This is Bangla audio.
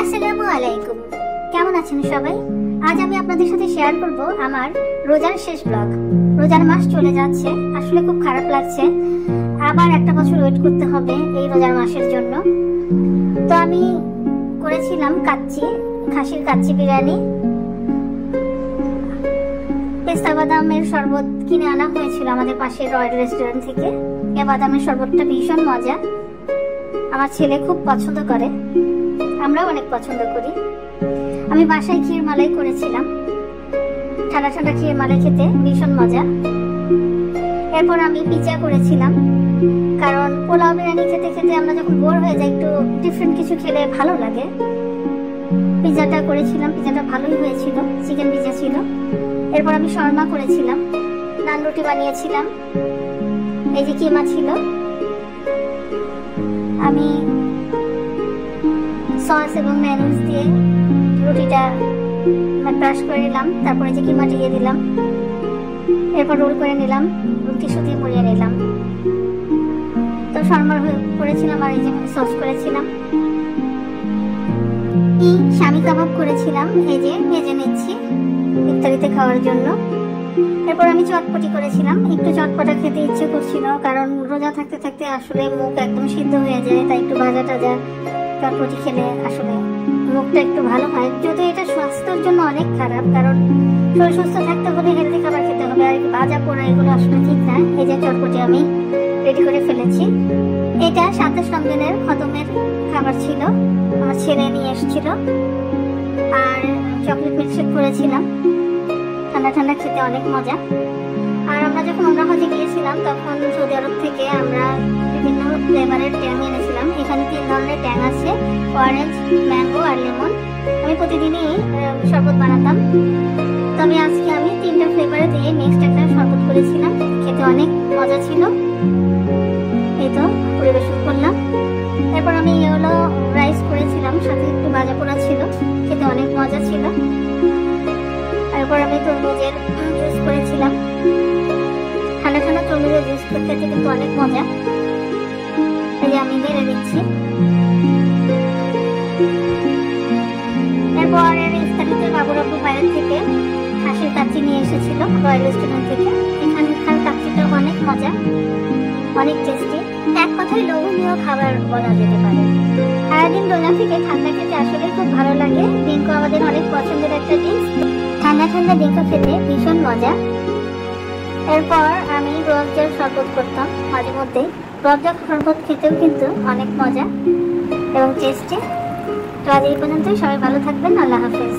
আসসালামু আলাইকুম, কেমন আছেন সবাই? আজ আমি আপনাদের সাথে শেয়ার করব আমার রোজার শেষ ব্লগ। রোজার মাস চলে যাচ্ছে, আসলে খুব খারাপ লাগছে। আবার একটা বছর ওয়েট করতে হবে এই রোজার মাসের জন্য। তো আমি করেছিলাম খাসির কাচ্চি বিরিয়ানি। পেস্তা বাদামের শরবত কিনে আনা হয়েছিল আমাদের পাশের রয়্যাল রেস্টুরেন্ট থেকে। এই বাদামের শরবতটা ভীষণ মজা, আমার ছেলে খুব পছন্দ করে, আমরাও অনেক পছন্দ করি। আমি বাসায় ক্ষীর মালাই করেছিলাম, ঠান্ডা ঠান্ডা ক্ষীর মালাই খেতে ভীষণ মজা। এরপর আমি পিৎজা করেছিলাম, কারণ পোলাও বিরিয়ানি খেতে খেতে আমরা যখন বোর হয়ে যাই একটু ডিফারেন্ট কিছু খেলে ভালো লাগে। পিৎজাটা করেছিলাম, পিৎজাটা ভালোই হয়েছিল, চিকেন পিৎজা ছিল। এরপর আমি শর্মা করেছিলাম, নান রুটি বানিয়েছিলাম, এই যে কিমা ছিল। আমি সস এবং মেয়োনিজ দিয়ে রুটিটা ক্রাশ করে নিলাম, তারপরে যে কিমা দিয়ে দিলাম, এরপর রোল করে নিলাম, টিস্যু দিয়ে মুড়িয়ে নিলাম। তো শর্মা করেছিলাম আর এই যে সস করেছিলাম। স্বামী কাবাব করেছিলাম, এই যে ভেজে নিচ্ছি ইফতারিতে খাওয়ার জন্য। এরপর আমি চটপটি করেছিলাম, একটু চটপটা খেতে ইচ্ছে করছিল, কারণ রোজা থাকতে থাকতে আসলে মুখ একদম সিদ্ধ হয়ে যায়, তাই একটু ভাজা টাজা চটপটি খেলে আসলে মুখটা একটু ভালো হয়। যদিও এটা স্বাস্থ্যের জন্য অনেক খারাপ, কারণ শরীর সুস্থ থাকতে হলে হেলদি খাবার খেতে হবে, আর ভাজা পোড়া এগুলো আসলে ঠিক না। এই যে চটপটি আমি রেডি করে ফেলেছি। এটা 27 রমজানের খতমের খাবার ছিল, আমার ছেলে নিয়ে এসেছিল। আর চকলেট মিল্কশেক করেছিলাম, ঠান্ডা ঠান্ডা খেতে অনেক মজা। আর আমরা যখন উমরা হজে গিয়েছিলাম তখন সৌদি আরব থেকে আমরা বিভিন্ন ফ্লেভারের ট্যাং এনেছিলাম। এখানে 3 ধরনের ট্যাং আছে, অরেঞ্জ, ম্যাঙ্গো আর লেমন। আমি প্রতিদিনই শরবত বানাতাম, তবে আজকে আমি 3টা ফ্লেভারে দিয়ে মিক্সড একটা শরবত করেছিলাম, খেতে অনেক মজা ছিল। এই তো পরিবেশন করলাম। এরপর আমি হলো রাইস করেছিলাম, সাথে একটু ভাজা পোড়া ছিল, খেতে অনেক মজা ছিল। এরপর আমি তরমুজের জুস করেছিলাম, ঠান্ডা ঠান্ডা তরমুজের জুস খেতে কিন্তু অনেক মজা। এই যে আমি ঢেলে দিচ্ছি। এরপর ইফতারিতে বাবুরাব্বু বাইরে থেকে খাসির কাচ্চি নিয়ে এসেছিল রয়্যাল রেস্টুরেন্ট থেকে। এখানকার কাচ্চিটা অনেক মজা, অনেক টেস্টি, এক কথায় লোভনীয় খাবার বলা যেতে পারে। সারাদিন রোজা থেকে ঠান্ডা খেতে আসলে খুব ভালো লাগে। ডিঙ্কো আমাদের অনেক পছন্দের একটা ডিশ, ঠান্ডা ঠান্ডা ডিঙ্কো খেতে ভীষণ মজা। এরপর আমি রোয়াবজার শরবত করতাম মাঝে মধ্যে। রোয়াবজার শরবত খেতেও কিন্তু অনেক মজা এবং টেস্টি। তো আজ এই পর্যন্তই, সবাই ভালো থাকবেন, আল্লাহ হাফেজ।